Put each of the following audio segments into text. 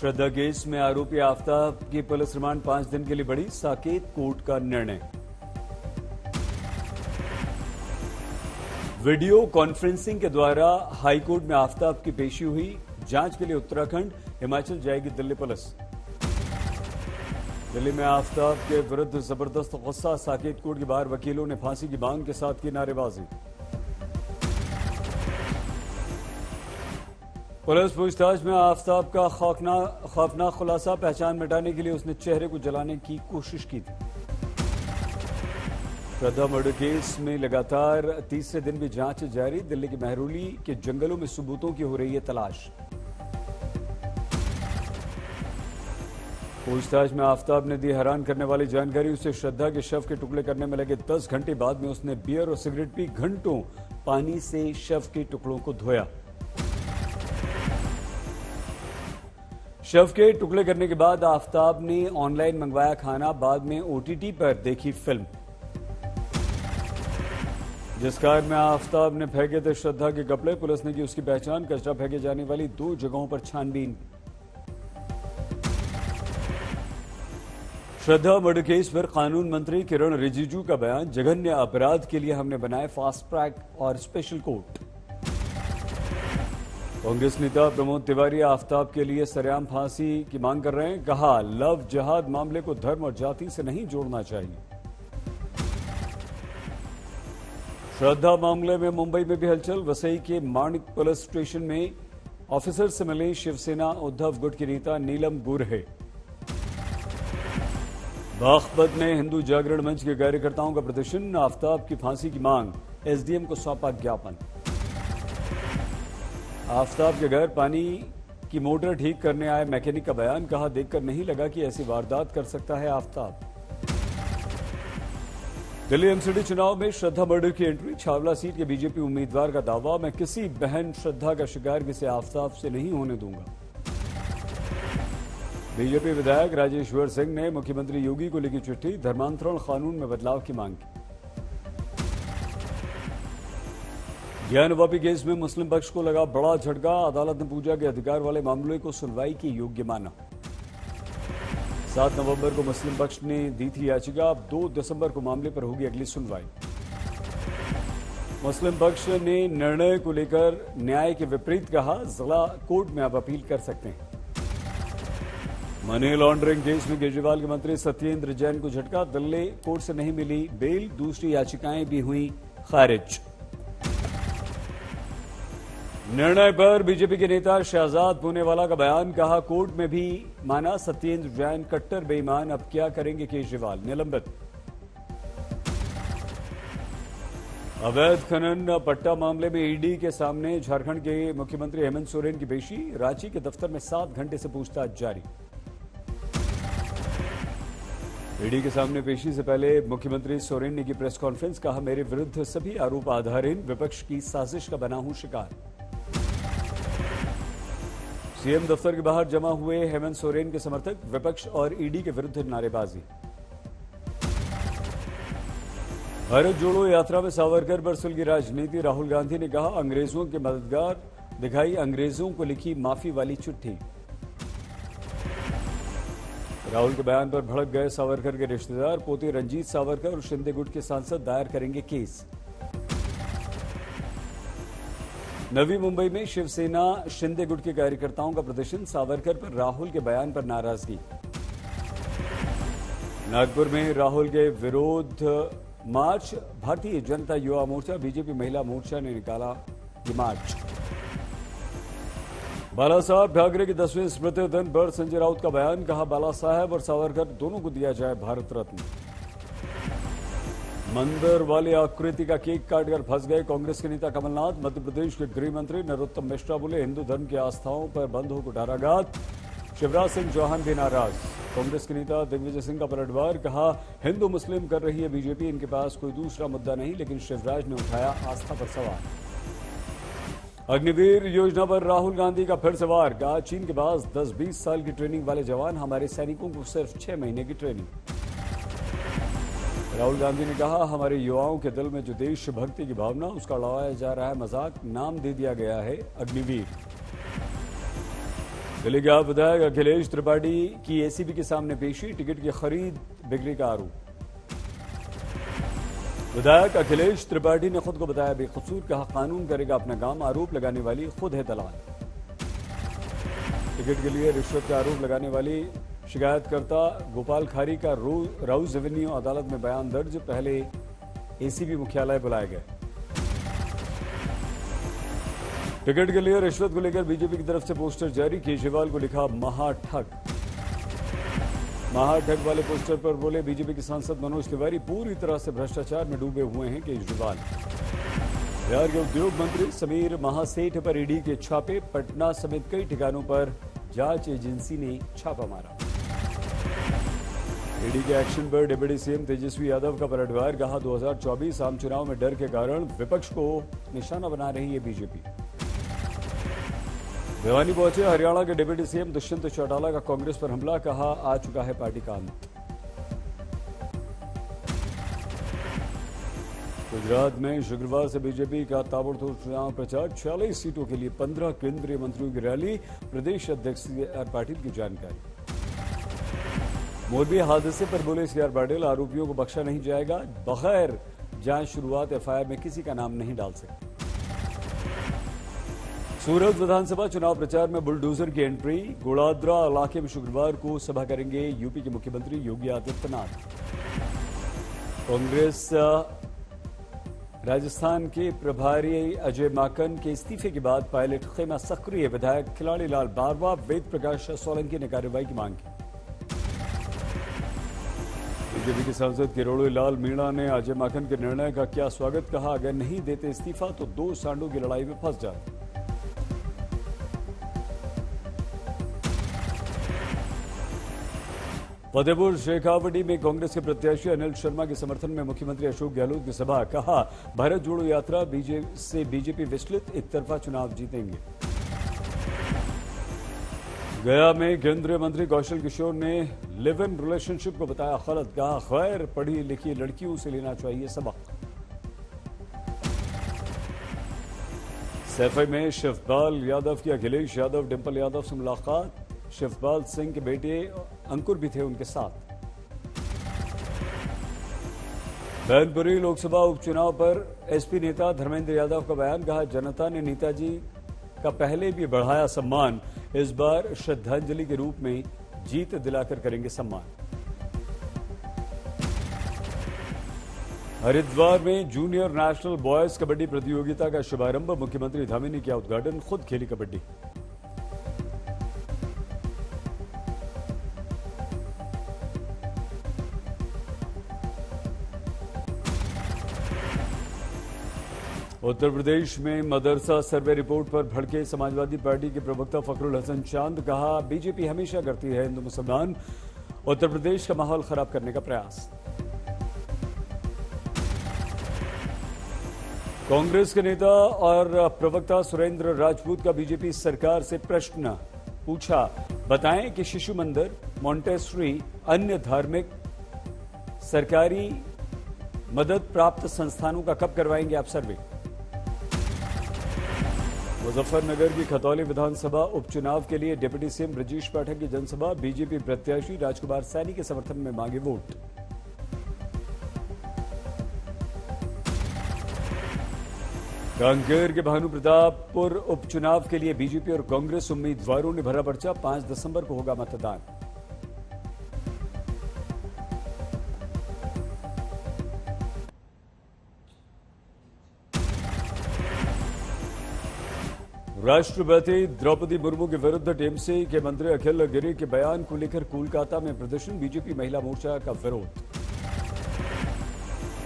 श्रद्धा case में आरोपी आफ्ताब की पुलिस रिमांड 5 दिन के लिए बढ़ी, साकेत कोर्ट का निर्णय। वीडियो कॉन्फ्रेंसिंग के द्वारा हाईकोर्ट में आफ्ताब की पेशी हुई, जांच के लिए उत्तराखंड, हिमाचल जाएगी दिल्ली पुलिस। दिल्ली में आफ्ताब के विरुद्ध जबरदस्त गुस्सा, साकेत कोर्ट के बाहर वकीलों ने फांसी की मांग के साथ की नारेबाजी। पुलिस पूछताछ में आफ्ताब का खौफनाक खुलासा, पहचान मिटाने के लिए उसने चेहरे को जलाने की कोशिश की थी। श्रद्धा मर्डर केस में लगातार तीसरे दिन भी जांच जारी, दिल्ली के महरौली के जंगलों में सबूतों की हो रही है तलाश। पूछताछ में आफ्ताब ने दी हैरान करने वाली जानकारी, उसे श्रद्धा के शव के टुकड़े करने में लगे 10 घंटे बाद में उसने बियर और सिगरेट पी, घंटों पानी से शव के टुकड़ों को धोया। शव के टुकड़े करने के बाद आफ्ताब ने ऑनलाइन मंगवाया खाना, बाद में ओटीटी पर देखी फिल्म। जिस कार में आफ्ताब ने फेंके थे श्रद्धा के कपड़े, पुलिस ने की उसकी पहचान, कचरा फेंके जाने वाली 2 जगहों पर छानबीन। श्रद्धा मर्डर केस पर कानून मंत्री किरण रिजिजू का बयान, जघन्य अपराध के लिए हमने बनाए फास्ट ट्रैक और स्पेशल कोर्ट। कांग्रेस नेता प्रमोद तिवारी आफ्ताब के लिए सरेआम फांसी की मांग कर रहे हैं, कहा लव जिहाद मामले को धर्म और जाति से नहीं जोड़ना चाहिए। श्रद्धा मामले में मुंबई में भी हलचल, वसई के माणिक पुलिस स्टेशन में ऑफिसर से मिले शिवसेना उद्धव गुट के नेता नीलम गुरहे। बागपत में हिंदू जागरण मंच के कार्यकर्ताओं का प्रदर्शन, आफ्ताब की फांसी की मांग, एसडीएम को सौंपा ज्ञापन। आफ्ताब के घर पानी की मोटर ठीक करने आए मैकेनिक का बयान, कहा देखकर नहीं लगा कि ऐसी वारदात कर सकता है आफ्ताब। दिल्ली एमसीडी चुनाव में श्रद्धा मर्डर की एंट्री, छावला सीट के बीजेपी उम्मीदवार का दावा, मैं किसी बहन श्रद्धा का शिकार किसी आफ्ताब से नहीं होने दूंगा। बीजेपी विधायक राजेश्वर सिंह ने मुख्यमंत्री योगी को लिखी चिट्ठी, धर्मांतरण कानून में बदलाव की मांग की। ज्ञानवापी केस में मुस्लिम पक्ष को लगा बड़ा झटका, अदालत ने पूजा के अधिकार वाले मामले को सुनवाई के योग्य माना। 7 नवंबर को मुस्लिम पक्ष ने दी थी याचिका, अब 2 दिसंबर को मामले पर होगी अगली सुनवाई। मुस्लिम पक्ष ने निर्णय को लेकर न्याय के विपरीत कहा, जिला कोर्ट में अब अपील कर सकते हैं। मनी लॉन्ड्रिंग केस में केजरीवाल के मंत्री सत्येंद्र जैन को झटका, दिल्ली कोर्ट से नहीं मिली बेल, दूसरी याचिकाएं भी हुई खारिज। निर्णय पर बीजेपी के नेता शहजाद पूनेवाला का बयान, कहा कोर्ट में भी माना सत्येंद्र जैन कट्टर बेईमान, अब क्या करेंगे केजरीवाल, निलंबित। अवैध खनन पट्टा मामले में ईडी के सामने झारखंड के मुख्यमंत्री हेमंत सोरेन की पेशी, रांची के दफ्तर में 7 घंटे से पूछताछ जारी। ईडी के सामने पेशी से पहले मुख्यमंत्री सोरेन ने की प्रेस कॉन्फ्रेंस, कहा मेरे विरुद्ध सभी आरोप आधारहीन, विपक्ष की साजिश का बना हूं शिकार। सीएम दफ्तर के बाहर जमा हुए हेमंत सोरेन के समर्थक, विपक्ष और ईडी के विरुद्ध नारेबाजी। भारत जोड़ो यात्रा में सावरकर पर सुलगी राजनीति, राहुल गांधी ने कहा अंग्रेजों के मददगार, दिखाई अंग्रेजों को लिखी माफी वाली चिट्ठी। राहुल के बयान पर भड़क गए सावरकर के रिश्तेदार, पोते रंजीत सावरकर और शिंदे गुट के सांसद दायर करेंगे केस। नवी मुंबई में शिवसेना शिंदे गुट के कार्यकर्ताओं का प्रदर्शन, सावरकर पर राहुल के बयान पर नाराजगी। नागपुर में राहुल के विरोध मार्च, भारतीय जनता युवा मोर्चा, बीजेपी महिला मोर्चा ने निकाला ये मार्च। बाला साहब ठाकरे के 10वें स्मृति दिन पर संजय राउत का बयान, कहा बाला साहब और सावरकर दोनों को दिया जाए भारत रत्न। मंदिर वाली आकृति का केक काटकर फंस गए कांग्रेस के नेता कमलनाथ, मध्य प्रदेश के गृह मंत्री नरोत्तम मिश्रा बोले हिंदू धर्म की आस्थाओं पर बंद हो कुठाराघात, शिवराज सिंह चौहान भी नाराज। कांग्रेस के नेता दिग्विजय सिंह का पलटवार, कहा हिंदू मुस्लिम कर रही है बीजेपी, इनके पास कोई दूसरा मुद्दा नहीं, लेकिन शिवराज ने उठाया आस्था पर सवाल। अग्निवीर योजना पर राहुल गांधी का फिर सवार, कहा चीन के पास 10-20 साल की ट्रेनिंग वाले जवान, हमारे सैनिकों को सिर्फ 6 महीने की ट्रेनिंग। राहुल गांधी ने कहा हमारे युवाओं के दिल में जो देशभक्ति की भावना, उसका उड़ाया जा रहा है मजाक, नाम दे दिया गया है अग्निवीर। दिल्ली के आप विधायक अखिलेश त्रिपाठी की एसीबी के सामने पेशी, टिकट की खरीद बिक्री का आरोप। विधायक अखिलेश त्रिपाठी ने खुद को बताया बेकसूर, कहा कानून करेगा अपना काम, आरोप लगाने वाली खुद है दलाल। टिकट के लिए रिश्वत का आरोप लगाने वाली शिकायतकर्ता गोपाल खारी का राउज एवेन्यू अदालत में बयान दर्ज, पहले एसीबी मुख्यालय बुलाए गए। टिकट के लिए रिश्वत को लेकर बीजेपी की तरफ से पोस्टर जारी, केजरीवाल को लिखा महाठग। महाठग वाले पोस्टर पर बोले बीजेपी के सांसद मनोज तिवारी, पूरी तरह से भ्रष्टाचार में डूबे हुए हैं केजरीवाल। बिहार के उद्योग मंत्री समीर महासेठ पर ईडी के छापे, पटना समेत कई ठिकानों पर जांच एजेंसी ने छापा मारा। ईडी के एक्शन पर डिप्टी सीएम तेजस्वी यादव का पलटवार, कहा 2024 आम चुनाव में डर के कारण विपक्ष को निशाना बना रही है बीजेपी। भिवानी पहुंचे हरियाणा के डिप्टी सीएम दुष्यंत चौटाला का कांग्रेस पर हमला, कहा आ चुका है पार्टी का अंत। गुजरात में शुक्रवार से बीजेपी का ताबड़तोड़ चुनाव प्रचार, 46 सीटों के लिए 15 केंद्रीय मंत्रियों की रैली, प्रदेश अध्यक्ष सीआर पाटिल की जानकारी। मोरबी हादसे पर बोले सीआर पाटिल, आरोपियों को बख्शा नहीं जाएगा, बगैर जांच शुरुआत एफआईआर में किसी का नाम नहीं डाल सकते। सूरत विधानसभा चुनाव प्रचार में बुलडोजर की एंट्री, गोड़ादरा इलाके में शुक्रवार को सभा करेंगे यूपी के मुख्यमंत्री योगी आदित्यनाथ। कांग्रेस राजस्थान के प्रभारी अजय माकन के इस्तीफे के बाद पायलट खेमा सक्रिय, विधायक खिलाड़ी लाल बारवा, वेद प्रकाश सोलंकी ने कार्रवाई की मांग की। बीजेपी के सांसद किरोड़ी लाल मीणा ने अजय माकन के निर्णय का किया स्वागत, कहा अगर नहीं देते इस्तीफा तो 2 सांडों की लड़ाई में फंस जाते। फतेहपुर शेखावटी में कांग्रेस के प्रत्याशी अनिल शर्मा के समर्थन में मुख्यमंत्री अशोक गहलोत की सभा, कहा भारत जोड़ो यात्रा से बीजेपी विचलित, एक तरफा चुनाव जीतेंगे। गया में केंद्रीय मंत्री कौशल किशोर ने लिव इन रिलेशनशिप को बताया गलत, कहा गैर पढ़ी लिखी लड़कियों से लेना चाहिए सबक। सैफई में शिवपाल यादव की अखिलेश यादव डिंपल यादव से मुलाकात, शिवपाल सिंह के बेटे अंकुर भी थे उनके साथ। मैनपुरी लोकसभा उपचुनाव पर एसपी नेता धर्मेंद्र यादव का बयान, कहा जनता ने नेताजी का पहले भी बढ़ाया सम्मान, इस बार श्रद्धांजलि के रूप में जीत दिलाकर करेंगे सम्मान। हरिद्वार में जूनियर नेशनल बॉयज कबड्डी प्रतियोगिता का शुभारंभ, मुख्यमंत्री धामी ने किया उद्घाटन, खुद खेली कबड्डी। उत्तर प्रदेश में मदरसा सर्वे रिपोर्ट पर भड़के समाजवादी पार्टी के प्रवक्ता फखरुल हसन चांद, कहा बीजेपी हमेशा करती है हिंदू मुसलमान उत्तर प्रदेश का माहौल खराब करने का प्रयास। कांग्रेस के नेता और प्रवक्ता सुरेंद्र राजपूत का बीजेपी सरकार से प्रश्न पूछा, बताएं कि शिशु मंदिर, मॉन्टेसरी, अन्य धार्मिक सरकारी मदद प्राप्त संस्थानों का कब करवाएंगे आप सर्वे। मुजफ्फरनगर की खतौली विधानसभा उपचुनाव के लिए डिप्टी सीएम ब्रजेश पाठक की जनसभा, बीजेपी प्रत्याशी राजकुमार सैनी के समर्थन में मांगे वोट। कांकेर के भानु प्रतापपुर उपचुनाव के लिए बीजेपी और कांग्रेस उम्मीदवारों ने भरा पर्चा, 5 दिसंबर को होगा मतदान। राष्ट्रपति द्रौपदी मुर्मू के विरुद्ध टीएमसी के मंत्री अखिल गिरी के बयान को लेकर कोलकाता में प्रदर्शन, बीजेपी महिला मोर्चा का विरोध।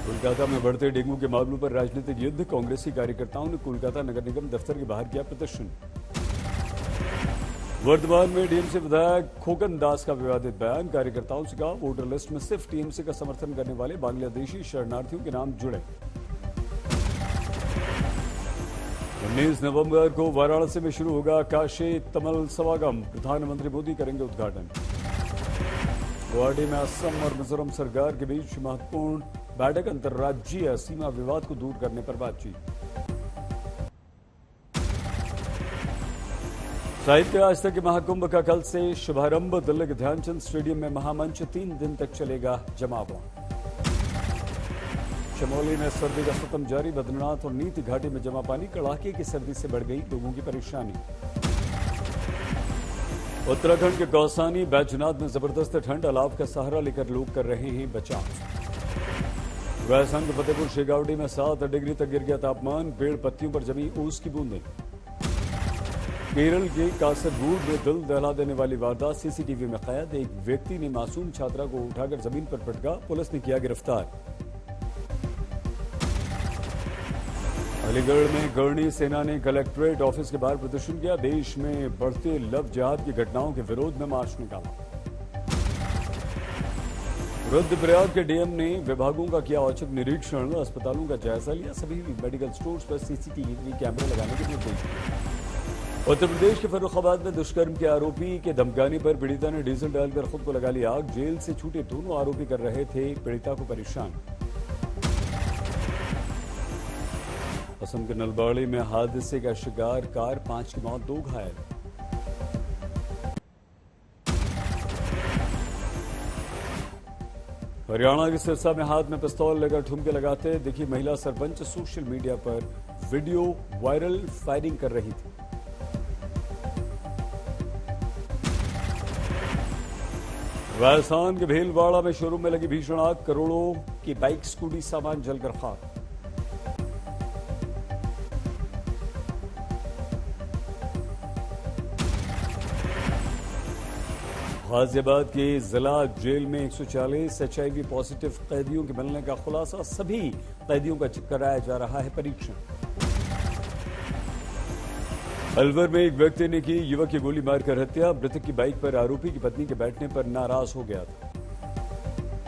कोलकाता में बढ़ते डेंगू के मामलों पर राजनीतिक युद्ध, कांग्रेसी कार्यकर्ताओं ने कोलकाता नगर निगम दफ्तर के बाहर किया प्रदर्शन। वर्धमान में टीएमसी विधायक खोकन दास का विवादित बयान, कार्यकर्ताओं से कहा वोटर लिस्ट में सिर्फ टीएमसी का समर्थन करने वाले बांग्लादेशी शरणार्थियों के नाम जुड़े। 19 नवंबर को वाराणसी में शुरू होगा काशी तमिल समागम, प्रधानमंत्री मोदी करेंगे उद्घाटन। गुवाहाटी में असम और मिजोरम सरकार के बीच महत्वपूर्ण बैठक, अंतर्राज्यीय सीमा विवाद को दूर करने पर बातचीत। साहित्य आज तक के महाकुंभ का कल से शुभारंभ। दिल्ली के ध्यानचंद स्टेडियम में महामंच 3 दिन तक चलेगा जमावड़ा। चमोली में सर्दी का सितम जारी। बद्रीनाथ और नीति घाटी में जमा पानी। कड़ाके की सर्दी से बढ़ गई लोगों की परेशानी। उत्तराखंड के कौसानी बैजनाथ में जबरदस्त ठंड। अलाव का सहारा लेकर लोग कर रहे हैं बचाव। राजस्थान के फतेहपुर शेगावटी में 7 डिग्री तक गिर गया तापमान। पेड़ पत्तियों पर जमी ओस की बूंदें। केरल के कासरगोड में दिल दहला देने वाली वारदात सीसीटीवी में कैद। एक व्यक्ति ने मासूम छात्रा को उठाकर जमीन पर पटका। पुलिस ने किया गिरफ्तार। अलीगढ़ में गढ़ी सेना ने कलेक्ट्रेट ऑफिस के बाहर प्रदर्शन किया। देश में बढ़ते लव जिहाद की घटनाओं के विरोध में मार्च निकाला। रुद्रप्रयाग के डीएम ने विभागों का किया औचक निरीक्षण। अस्पतालों का जायजा लिया। सभी मेडिकल स्टोर्स पर सीसीटीवी कैमरे लगाने के निर्देश दिए। उत्तर प्रदेश के फर्रुखाबाद में दुष्कर्म के आरोपी के धमकाने पर पीड़िता ने डीजल डालकर खुद को लगा ली आग। जेल से छूटे दोनों आरोपी कर रहे थे पीड़िता को परेशान। असम के नलबाड़ी में हादसे का शिकार कार, 5 की मौत, 2 घायल। हरियाणा के सिरसा में हाथ में पिस्तौल लेकर ठुमके लगाते दिखी महिला सरपंच। सोशल मीडिया पर वीडियो वायरल। फायरिंग कर रही थी। राजस्थान के भीलवाड़ा में शोरूम में लगी भीषण आग। करोड़ों की बाइक, स्कूटी, सामान जलकर खाक। गाजियाबाद की जिला जेल में 140 HIV पॉजिटिव कैदियों के मिलने का खुलासा। सभी कैदियों का कराया जा रहा है परीक्षण। अलवर में एक व्यक्ति ने की युवक की गोली मारकर हत्या। मृतक की बाइक पर आरोपी की पत्नी के बैठने पर नाराज हो गया था।